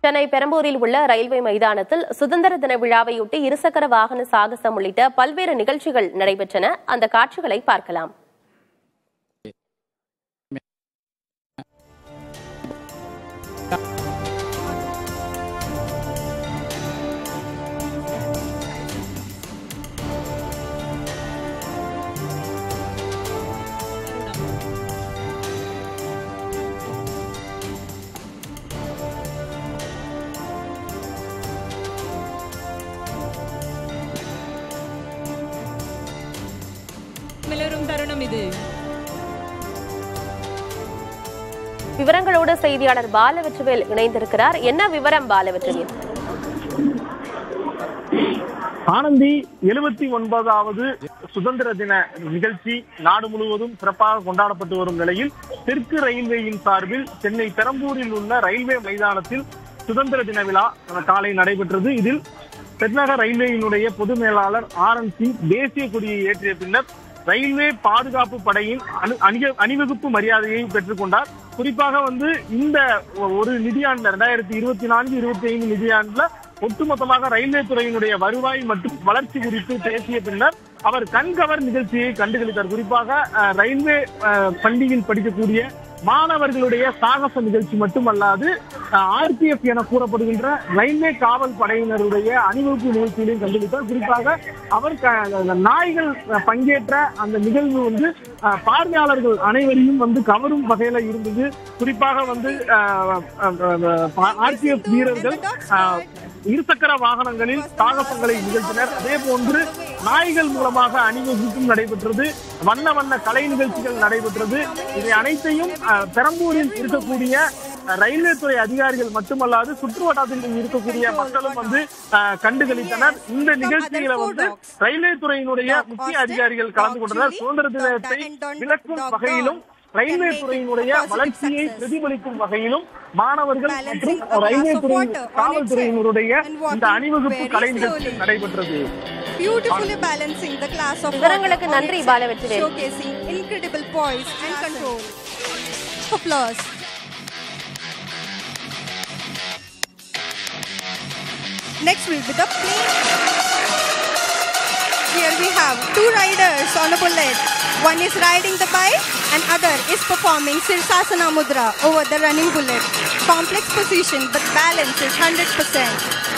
சென்னை பெரம்பூரில் உள்ள ரயில்வே மைதானத்தில் சுதந்திர தின விழாவையொட்டி இருசக்கர வாகன சாகசம் உள்ளிட்ட பல்வேறு நிகழ்ச்சிகள் நடைபெற்றன. அந்த காட்சிகளை பார்க்கலாம். விவரங்களோடு செய்தியாளர் பாலவெற்றிவேல் இணைந்திருக்கிறார். என்ன விவரம் பாலவெற்றிவேல்? ஆனந்தி, 79வது சுதந்திர தின நிகழ்ச்சி நாடு முழுவதும் சிறப்பாக கொண்டாடப்பட்டு வரும் நிலையில் தெற்கு ரயில்வேயின் சார்பில் சென்னை பெரம்பூரில் உள்ள ரயில்வே மைதானத்தில் சுதந்திர தின விழா காலை நடைபெற்றது. இதில் தென்னக ரயில்வேயினுடைய பொது மேலாளர் RN சிங் தேசிய கொடியை ஏற்றிய பின்னர் ரயில்வே பாதுகாப்பு படையின் அணிவகுப்பு மரியாதையை பெற்றுக் கொண்டார். குறிப்பாக இந்த ஒரு நிதியாண்டுல 2024-25 நிதியாண்டுல ஒட்டுமொத்தமாக ரயில்வே துறையினுடைய வருவாய் மற்றும் வளர்ச்சி குறித்து பேசிய பின்னர் அவர் கண்கவர் நிகழ்ச்சியை கண்டுகளித்தார். குறிப்பாக ரயில்வே பள்ளியில் படிக்கக்கூடிய மாணவர்களுடைய சாகச நிகழ்ச்சி மட்டுமல்லாது RPF என கூறப்படுகின்ற ரயில்வே காவல் படையினருடைய அணிவகுப்பு நிகழ்ச்சியிலையும் கண்டுபிடித்தார். குறிப்பாக அவர் நாய்கள் பங்கேற்ற அந்த நிகழ்வு பார்வையாளர்கள் அனைவரையும் கவரும் வகையில இருந்தது. குறிப்பாக RPF வீரர்கள் இருசக்கர வாகனங்களில் சாகசங்களை நிகழ்த்தினர். அதே போன்று நாய்கள் மூலமாக அணிவகுப்பும் நடைபெற்றது. வண்ண வண்ண கலை நிகழ்ச்சிகள் நடைபெற்றது. இதை அனைத்தையும் பெரம்பூரில் இருக்கக்கூடிய ரயில்வே துறை அதிகாரிகள் மட்டுமல்லாது சுற்று வட்டாரத்தில் இருக்கக்கூடிய மக்களும் கண்டுகளித்தனர். இந்த நிகழ்ச்சியில ரயில்வே துறையினுடைய முக்கிய அதிகாரிகள் கலந்து கொண்டனர். சுதந்திர தினத்தை விளக்கும் வகையிலும் ரயில்வே துறையினுடைய வளர்ச்சியை பிரதிபலிக்கும் வகையிலும் மாணவர்கள் மற்றும் ரயில்வே துறை காவல்துறையினருடைய இந்த அணிவகுப்பு கலை நிகழ்ச்சி நடைபெற்றது. Beautifully balancing the class of விவரங்களுக்கு நன்றி Balavetrivel. Showcasing incredible poise and control. Applause. Next will be the plane. Here we have two riders on a bullet. One is riding the bike and other is performing Sirsasana Mudra over the running bullet. Complex position but balance is 100%.